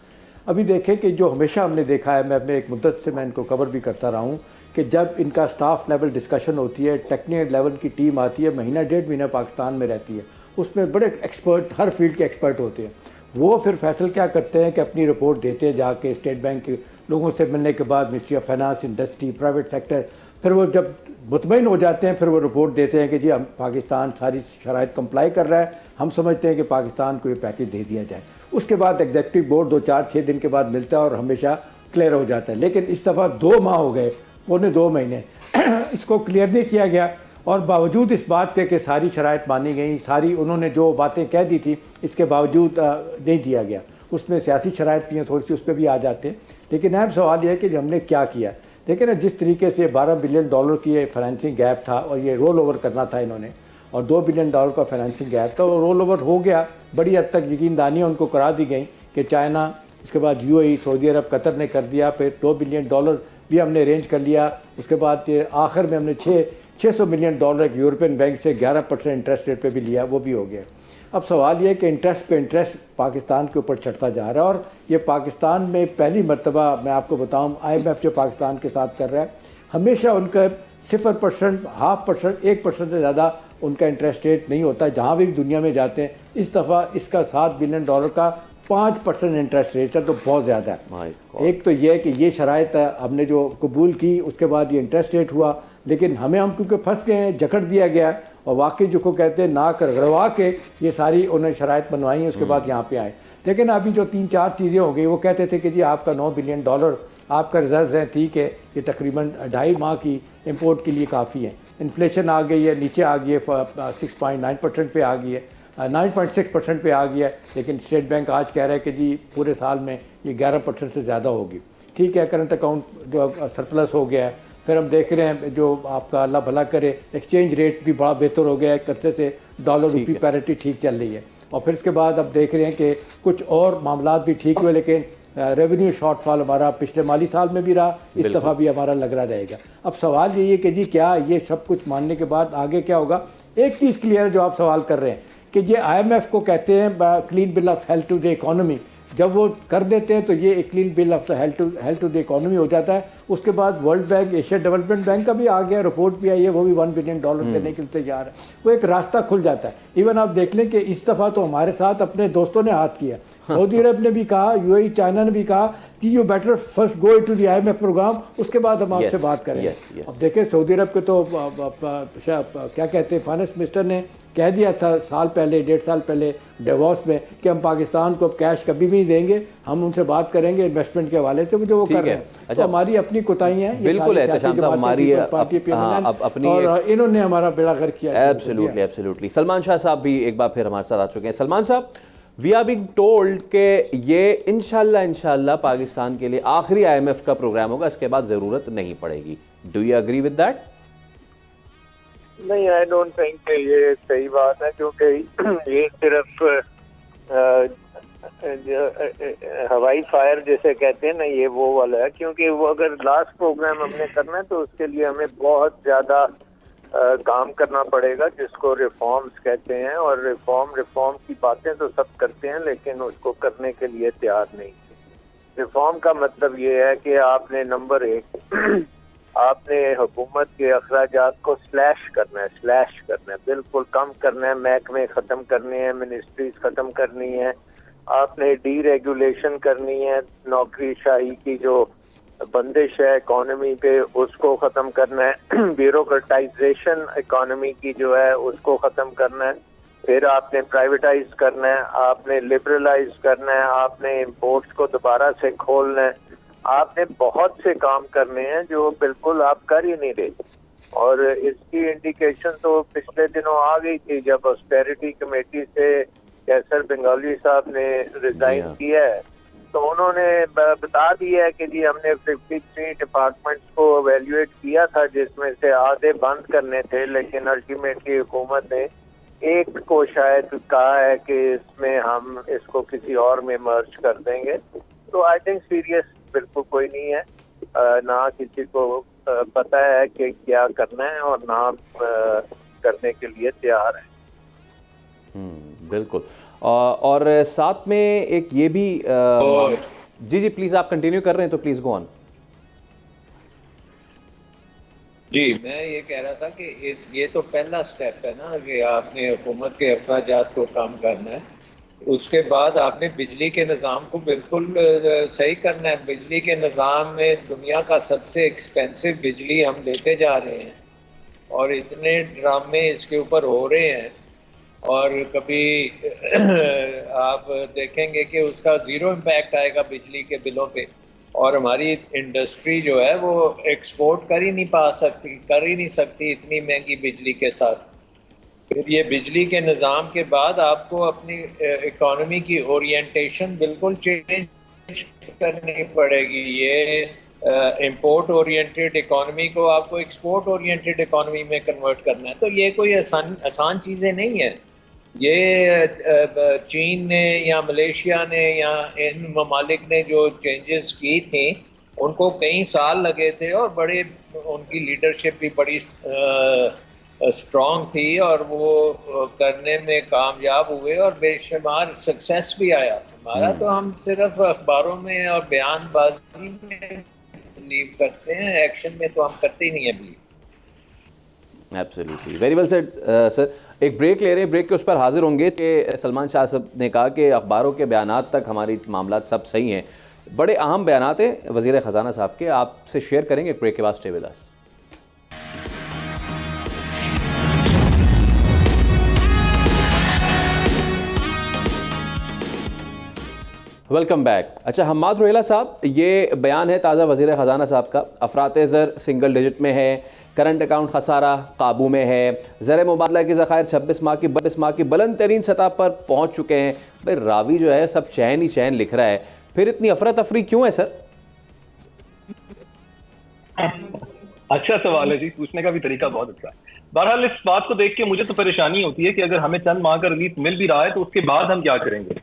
अभी देखें कि जो हमेशा हमने देखा है, मैं अपने एक मुद्दत से मैं इनको कवर भी करता रहा हूँ कि जब इनका स्टाफ लेवल डिस्कशन होती है, टेक्निकल लेवल की टीम आती है, महीना डेढ़ महीना पाकिस्तान में रहती है, उसमें बड़े एक्सपर्ट, हर फील्ड के एक्सपर्ट होते हैं। वो फिर फैसल क्या करते हैं कि अपनी रिपोर्ट देते हैं जाके स्टेट बैंक के लोगों से मिलने के बाद, ministry of finance, industry, private sector, फिर वो जब मुतमईन हो जाते हैं फिर वो रिपोर्ट देते हैं कि जी हम पाकिस्तान सारी शराइत कंप्लाई कर रहा है, हम समझते हैं कि पाकिस्तान को ये पैकेज दे दिया जाए। उसके बाद एग्जीक्यूटिव बोर्ड 2-4-6 दिन के बाद मिलता है और हमेशा क्लियर हो जाता है। लेकिन इस दफ़ा 2 माह हो गए, पौने 2 महीने इसको क्लियर नहीं किया गया, और बावजूद इस बात के कि सारी शराइत मानी गई, सारी उन्होंने जो बातें कह दी थी, इसके बावजूद नहीं दिया गया। उसमें सियासी शराइत भी हैं, थोड़ी सी उस पर भी आ जाते हैं। लेकिन अहम सवाल यह है कि हमने क्या किया। देखिए ना, जिस तरीके से $12 बिलियन की ये फाइनेंसिंग गैप था और ये रोल ओवर करना था इन्होंने, और $2 बिलियन का फाइनेंसिंग गैप था, वो रोल ओवर हो गया। बड़ी हद तक यकीनदानियाँ उनको करा दी गई कि चाइना, उसके बाद UAE, सऊदी अरब, कतर ने कर दिया, फिर $2 बिलियन भी हमने अरेंज कर लिया। उसके बाद आखिर में हमने $600 मिलियन एक यूरोपियन बैंक से 11% इंटरेस्ट रेट पे भी लिया, वो भी हो गया। अब सवाल ये है कि इंटरेस्ट पे इंटरेस्ट पाकिस्तान के ऊपर चढ़ता जा रहा है, और ये पाकिस्तान में पहली मरतबा, मैं आपको बताऊं, IMF जो पाकिस्तान के साथ कर रहा है, हमेशा उनका 0%, 0.5%, 1% से ज़्यादा उनका इंटरेस्ट रेट नहीं होता जहाँ भी दुनिया में जाते हैं। इस दफ़ा इसका $7 बिलियन का 5% इंटरेस्ट रेट है, तो बहुत ज़्यादा है। एक तो ये है कि ये शराइत हमने जो कबूल की, उसके बाद ये इंटरेस्ट रेट हुआ, लेकिन हम क्योंकि फंस गए हैं, जकड़ दिया गया, और वाकई जो को कहते हैं नाक रगड़वा के ये सारी उन्हें शराइत बनवाई हैं, उसके बाद यहाँ पे आए। लेकिन अभी जो 3-4 चीज़ें हो गई, वो कहते थे कि जी आपका $9 बिलियन आपका रिजर्व है, ठीक है, ये तकरीबन 2.5 माह की इंपोर्ट के लिए काफ़ी है। इन्फ्लेशन आ गई है, नीचे आ गई है, 6.9% पे आ गई है, 9.6% पे आ गया है। लेकिन स्टेट बैंक आज कह रहा है कि जी पूरे साल में ये 11% से ज़्यादा होगी। ठीक है, करंट अकाउंट जो सरप्लस हो गया है। फिर हम देख रहे हैं जो आपका अल्लाह भला करे, एक्सचेंज रेट भी बड़ा बेहतर हो गया है, करते से डॉलर रुपी पैरिटी ठीक चल रही है। और फिर इसके बाद अब देख रहे हैं कि कुछ और मामला भी ठीक हुए, लेकिन रेवेन्यू शॉर्टफॉल हमारा पिछले माली साल में भी रहा, इस दफ़ा भी हमारा लग रहा रहेगा। अब सवाल यही है कि जी क्या ये सब कुछ मानने के बाद आगे क्या होगा। एक चीज़ क्लियर है जो आप सवाल कर रहे हैं कि ये IMF को कहते हैं clean bill of health to the economy, जब वो कर देते हैं तो ये एक clean bill of health to the economy हो जाता है। उसके बाद world bank, Asia development bank का भी आ गया, रिपोर्ट भी आई है, वो भी $1 बिलियन देने के लिए तैयार है। वो एक रास्ता खुल जाता है। इवन आप देख लें कि इस दफ़ा तो हमारे साथ अपने दोस्तों ने हाथ किया, सऊदी अरब ने भी कहा, UAE, चाइना ने भी कहा कि you better first go to the IMF programme, उसके बाद हम आपसे बात करेंगे। अब देखें, सऊदी अरब के तो क्या कहते हैं, फाइनेंस मिनिस्टर ने कह दिया था साल पहले, 1.5 साल पहले डेवॉस में कि हम पाकिस्तान को कैश कभी भी नहीं देंगे, हम उनसे बात करेंगे इन्वेस्टमेंट के हवाले से, मुझे वो कर रहे हैं। अच्छा, तो हमारी अपनी कोताहियां हैं, बिल्कुल हमारी अपनी, और इन्होंने हमारा बेड़ा गर्क किया। Absolutely, absolutely. सलमान शाह साहब भी एक बार फिर हमारे साथ आ चुके हैं। सलमान साहब, वी आर बीइंग टोल्ड कि ये इंशाल्लाह पाकिस्तान के लिए आखिरी IMF का प्रोग्राम होगा, इसके बाद ज़रूरत नहीं पड़ेगी। Do you agree with that? नहीं, आई डोंट थिंक ये सही बात है, क्योंकि ये सिर्फ हवाई फायर जैसे कहते हैं ना, ये वो वाला है। क्योंकि वो अगर लास्ट प्रोग्राम हमने करना है तो उसके लिए हमें बहुत ज़्यादा काम करना पड़ेगा, जिसको रिफॉर्म्स कहते हैं। और रिफॉर्म की बातें तो सब करते हैं, लेकिन उसको करने के लिए तैयार नहीं। रिफॉर्म का मतलब ये है कि आपने नंबर 1 आपने हुकूमत के अखराजात को स्लैश करना है, बिल्कुल कम करना है, महकमे ख़त्म करने हैं, मिनिस्ट्रीज ख़त्म करनी है, आपने डीरेगुलेशन करनी है, नौकरी शाही की जो बंदिश है इकोनॉमी पे उसको ख़त्म करना है, ब्यूरोक्रेटाइजेशन इकोनॉमी की जो है उसको ख़त्म करना है, फिर आपने प्राइवेटाइज करना है, आपने लिबरलाइज करना है, आपने इम्पोर्ट्स को दोबारा से खोलना है, आपने बहुत से काम करने हैं जो बिल्कुल आप कर ही नहीं रहे। और इसकी इंडिकेशन तो पिछले दिनों आ गई थी जब ऑस्टेरिटी कमेटी से कैसर बंगाली साहब ने रिजाइन किया है, तो उन्होंने बता दिया है कि जी हमने 53 डिपार्टमेंट्स को एवेल्युएट किया था, जिसमें से आधे बंद करने थे, लेकिन अल्टीमेटली हुकूमत ने एक को शायद कहा है कि इसमें हम इसको किसी और में मर्ज कर देंगे। तो आई थिंक सीरियस बिल्कुल कोई नहीं है, ना किसी को पता है कि क्या करना है और ना करने के लिए तैयार है। बिल्कुल। और साथ में एक ये भी जी प्लीज, आप कंटिन्यू कर रहे हैं तो प्लीज गो ऑन। जी, मैं ये कह रहा था कि ये तो पहला स्टेप है ना कि आपने हुकूमत के अखराजात को कम करना है। उसके बाद आपने बिजली के निज़ाम को बिल्कुल सही करना है। बिजली के निज़ाम में दुनिया का सबसे एक्सपेंसिव बिजली हम लेते जा रहे हैं और इतने ड्रामे इसके ऊपर हो रहे हैं, और कभी आप देखेंगे कि उसका ज़ीरो इम्पैक्ट आएगा बिजली के बिलों पे, और हमारी इंडस्ट्री जो है वो एक्सपोर्ट कर ही नहीं सकती इतनी महंगी बिजली के साथ। फिर ये बिजली के निज़ाम के बाद आपको अपनी इकोनॉमी की ओरिएंटेशन बिल्कुल चेंज करनी पड़ेगी। ये इंपोर्ट ओरिएंटेड इकोनॉमी को आपको एक्सपोर्ट ओरिएंटेड इकोनॉमी में कन्वर्ट करना है। तो ये कोई आसान चीज़ें नहीं है। ये चीन ने या मलेशिया ने या इन ममालिक ने जो चेंजेस की थी उनको कई साल लगे थे, और बड़े उनकी लीडरशिप भी बड़ी स्ट्रॉन्ग थी और वो करने में कामयाब हुए और बेशुमार सक्सेस भी आया। हमारा तो हम सिर्फ अखबारों में और बयानबाजी में बिलीव करते हैं, एक्शन में तो हम करते ही नहीं है believe. Absolutely, very well said sir. एक ब्रेक ले रहे हैं, ब्रेक के उस पर हाजिर होंगे कि सलमान शाह साहब ने कहा कि अखबारों के बयानात तक हमारी मामला सब सही हैं। बड़े अहम बयानात हैं वज़ीर ख़जाना साहब के, आपसे शेयर करेंगे एक ब्रेक के बाद। Stay with us. Welcome back. अच्छा, हम्माद रोहेला साहब, ये बयान है ताज़ा वज़ीर ख़जाना साहब का। अफराते ज़र सिंगल डिजिट में है, करंट अकाउंट खसारा काबू में है, ज़र मुबादला के ज़खायर 26 माह की बुलंद तरीन सतह पर पहुँच चुके हैं। भाई रावी जो है सब चैन ही चैन लिख रहा है, फिर इतनी अफरा तफरी क्यों है सर? अच्छा सवाल है जी, पूछने का भी तरीका बहुत अच्छा है। बहरहाल इस बात को देख के मुझे तो परेशानी होती है कि अगर हमें चंद माह का रिलीफ मिल भी रहा है तो उसके बाद हम क्या करेंगे।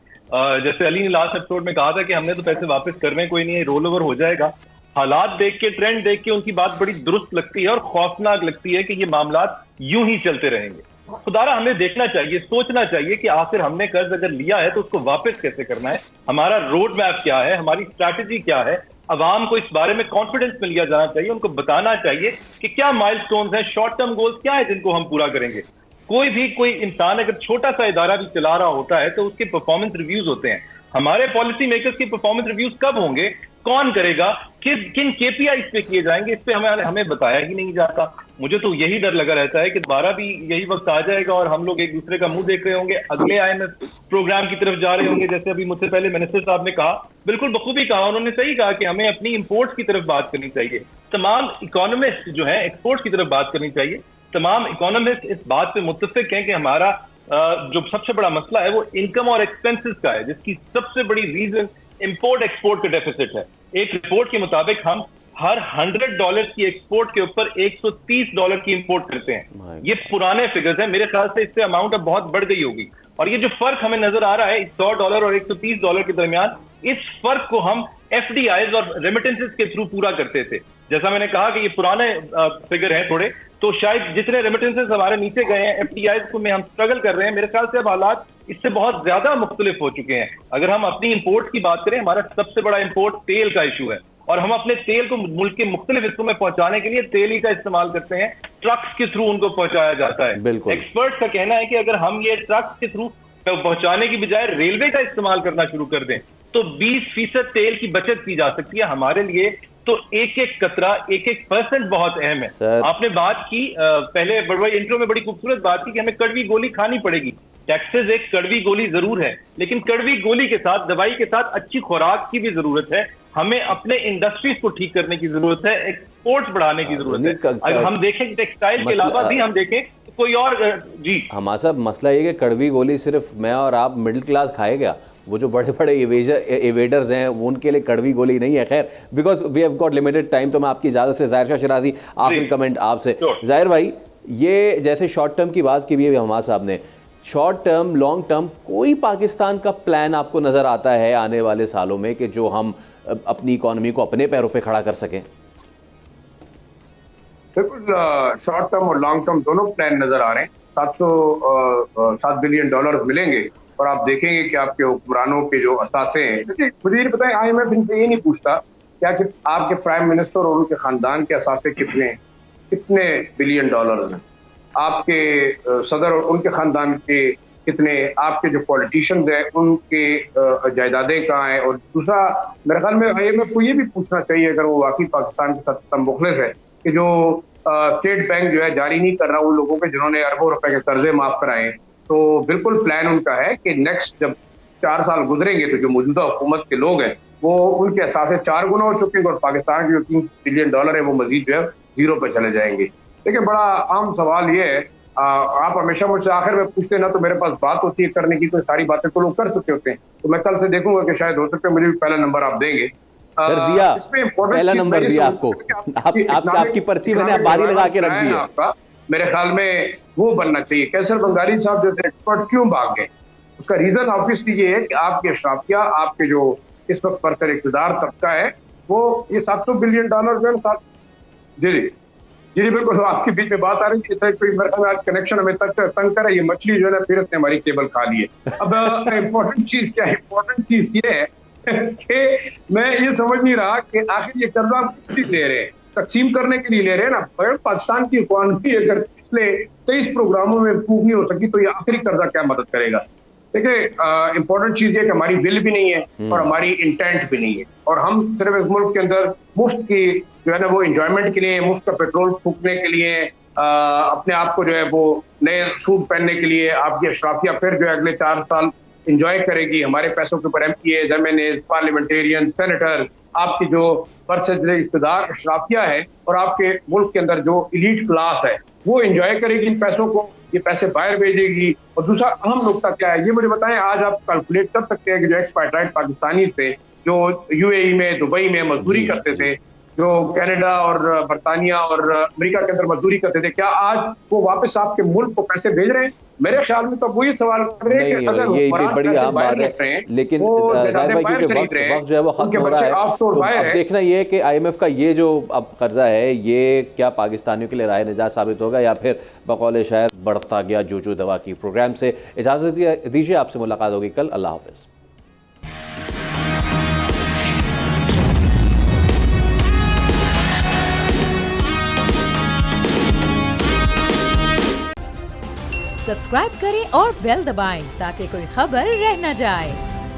जैसे अली ने लास्ट एपिसोड में कहा था कि हमने तो पैसे वापस करने कोई नहीं है, रोल ओवर हो जाएगा। हालात देख के, ट्रेंड देख के उनकी बात बड़ी दुरुस्त लगती है और खौफनाक लगती है कि ये मामला यूं ही चलते रहेंगे। खुदारा हमें देखना चाहिए, सोचना चाहिए कि आखिर हमने कर्ज अगर लिया है तो उसको वापस कैसे करना है, हमारा रोड मैप क्या है, हमारी स्ट्रैटेजी क्या है। अवाम को इस बारे में कॉन्फिडेंस में लिया जाना चाहिए, उनको बताना चाहिए कि क्या माइलस्टोन्स हैं, शॉर्ट टर्म गोल्स क्या है जिनको हम पूरा करेंगे। कोई इंसान अगर छोटा सा इदारा भी चला रहा होता है तो उसके परफॉर्मेंस रिव्यूज होते हैं। हमारे पॉलिसी मेकर्स के परफॉर्मेंस रिव्यूज कब होंगे, कौन करेगा, किन केपीआई पे किए जाएंगे, इस पे हमें बताया ही नहीं जाता। मुझे तो यही डर लगा रहता है कि दोबारा भी यही वक्त आ जाएगा और हम लोग एक दूसरे का मुंह देख रहे होंगे, अगले IMF प्रोग्राम की तरफ जा रहे होंगे। जैसे अभी मुझसे पहले मिनिस्टर साहब ने कहा, बिल्कुल बखूबी कहा, उन्होंने सही कहा कि हमें अपनी इंपोर्ट्स की तरफ बात करनी चाहिए। तमाम इकोनॉमिस्ट जो है एक्सपोर्ट्स की तरफ बात करनी चाहिए। तमाम इकोनॉमिस्ट इस बात पे मुत्तफिक हैं कि हमारा जो सबसे बड़ा मसला है वो इनकम और एक्सपेंसेस का है, जिसकी सबसे बड़ी रीजन इंपोर्ट एक्सपोर्ट का डेफिसिट है। एक रिपोर्ट के मुताबिक हम हर $100 की एक्सपोर्ट के ऊपर $130 की इंपोर्ट करते हैं। ये पुराने फिगर्स हैं, मेरे ख्याल से इससे अमाउंट अब बहुत बढ़ गई होगी। और ये जो फर्क हमें नजर आ रहा है $100 और $130 के दरमियान, इस फर्क को हम FDIs और रेमिटेंसेस के थ्रू पूरा करते थे। जैसा मैंने कहा कि ये पुराने फिगर हैं थोड़े, तो शायद जितने रेमिटेंसेस हमारे नीचे गए हैं, FDIs को में हम स्ट्रगल कर रहे हैं। मेरे ख्याल से अब हालात इससे बहुत ज्यादा मुख्तलिफ हो चुके हैं। अगर हम अपनी इंपोर्ट की बात करें, हमारा सबसे बड़ा इंपोर्ट तेल का इशू है, और हम अपने तेल को मुल्क के मुख्तलिफ हिस्सों में पहुंचाने के लिए तेल ही का इस्तेमाल करते हैं, ट्रक्स के थ्रू उनको पहुंचाया जाता है। एक्सपर्ट्स का कहना है कि अगर हम ये ट्रक्स के थ्रू पहुंचाने की बजाय रेलवे का इस्तेमाल करना शुरू कर दें तो 20% तेल की बचत की जा सकती है हमारे लिए। तो एक एक कतरा, एक एक % बहुत अहम है। आपने बात की पहले बड़ी इंट्रो में बड़ी खूबसूरत बात की कि हमें कड़वी गोली खानी पड़ेगी। टैक्सेस एक कड़वी गोली जरूर है, लेकिन कड़वी गोली के साथ, दवाई के साथ अच्छी खुराक की भी जरूरत है। हमें अपने इंडस्ट्रीज को ठीक करने की जरूरत है, एक्सपोर्ट्स बढ़ाने की जरूरत है। अगर हम देखें टेक्सटाइल के अलावा भी हम देखें कोई और जी हमारा सब मसला ये कि कड़वी गोली सिर्फ मैं और आप मिडिल क्लास खाएगा, वो जो बड़े बड़े एवेडर्स हैं वो उनके लिए कड़वी गोली नहीं है। खैर, because we have got limited time, तो मैं आपकी इजाजत से ज़ाहिर शाह शिराजी आखिरी कमेंट आपसे। ज़ाहिर भाई, ये जैसे शॉर्ट टर्म की बात की भी है हमारा साहब ने, शॉर्ट टर्म, लॉन्ग टर्म, कोई पाकिस्तान का प्लान आपको नजर आता है आने वाले सालों में कि जो हम अपनी इकोनॉमी को अपने पैरों पे खड़ा कर सकें? बिल्कुल, शॉर्ट टर्म और लॉन्ग टर्म दोनों प्लान नजर आ रहे हैं। $7 बिलियन मिलेंगे और आप देखेंगे कि आपके हुक्मरानों के जो असासे हैं, देखिए वजीर बताएं, IMF इनसे ये नहीं पूछता कि आपके प्राइम मिनिस्टर और उनके खानदान के असासे कितने हैं। कितने बिलियन डॉलर हैं, आपके सदर और उनके खानदान के कितने, आपके जो पॉलिटिशियंस हैं उनके जायदादें कहाँ हैं। और दूसरा मेरे ख्याल में IMF को ये भी पूछना चाहिए, अगर वो वाकई पाकिस्तान के साथ मुखलिस है, कि जो स्टेट बैंक जो है जारी नहीं कर रहा उन लोगों के जिन्होंने अरबों रुपए के कर्जे माफ कराए, तो बिल्कुल प्लान उनका है कि नेक्स्ट जब 4 साल गुजरेंगे तो जो मौजूदा हुकूमत के लोग हैं वो उनके एहसास 4 गुना हो चुके हैं और पाकिस्तान के जो $3 बिलियन है वो मजीद जो है जीरो पे चले जाएंगे। देखिए बड़ा आम सवाल ये है, आप हमेशा मुझसे आखिर में पूछते ना तो मेरे पास बात होती है करने की, तो सारी बातें तो लोग कर चुके होते हैं, तो मैं कल से देखूंगा कि शायद हो सकता है मुझे भी पहला नंबर आप देंगे। कर दिया, पहला नंबर दिया आपको, आपकी पर्ची मैंने बारी लगा के रख दी है। मेरे ख्याल में वो बनना चाहिए। कैसर बंगाली साहब जैसे एक्सपर्ट क्यों भाग गए, उसका रीजन ऑब्वियसली ये है कि आपके अशराफिया, आपके जो इस वक्त पर सर इक़्तिदार तबका है, वो ये $700 बिलियन जो है जी जी जी जी बिल्कुल आपके बीच में बात आ रही है, कोई मेरे ख्याल में आज कनेक्शन हमें तंग करे, ये मछली जो है ना फिर इसने हमारी केबल खा ली है। अब इम्पोर्टेंट चीज क्या है, इम्पोर्टेंट चीज ये है कि मैं ये समझ नहीं रहा कि आखिर ये कर्जा आप किस लिए ले रहे हैं, तकसीम करने के लिए ले रहे हैं ना। बगैर पाकिस्तान की इकोनॉमी अगर पिछले 23 प्रोग्रामों में इम्प्रूव नहीं हो सकी तो ये आखिरी कर्जा क्या मदद करेगा। देखिए इंपॉर्टेंट चीज ये कि हमारी विल भी नहीं है और हमारी इंटेंट भी नहीं है, और हम सिर्फ इस मुल्क के अंदर मुफ्त की जो है ना वो एंजॉयमेंट के लिए, मुफ्त का पेट्रोल फूकने के लिए, अपने आप को जो है वो नए सूट पहनने के लिए, आपकी अशराफिया फिर जो है अगले 4 साल इंजॉय करेगी हमारे पैसों के ऊपर, MPAs, MNAs, पार्लियामेंटेरियन, सेनेटर, आपकी जो बरसर इक़्तिदार अशराफिया है और आपके मुल्क के अंदर जो इलीट क्लास है वो इंजॉय करेगी इन पैसों को, ये पैसे बाहर भेजेगी। और दूसरा अहम नुकता क्या है ये मुझे बताएं, आज आप कैलकुलेट कर सकते हैं कि जो एक्सपाट्राइट पाकिस्तानी थे जो UAE में, दुबई में मजदूरी करते थे, जो कनाडा और बरतानिया और अमेरिका के अंदर मजदूरी करते थे, क्या आज वो वापस आपके मुल्क को पैसे भेज रहे हैं? मेरे ख्याल में तो वही सवाल कर रहे हैं कि अगर ये बड़ी आम बात है, लेकिन जाहिर भाई क्योंकि वक्त जो है वो खत्म हो रहा है, तो अब देखना ये है कि IMF का ये जो अब कर्जा है ये क्या पाकिस्तानियों के लिए राह निजात साबित होगा या फिर बकौल शायर बढ़ता गया जो दवा की। प्रोग्राम से इजाज़त दीजिए, आपसे मुलाकात होगी कल। अल्लाह हाफ़िज़। सब्सक्राइब करें और बेल दबाएं ताकि कोई खबर रह न जाए।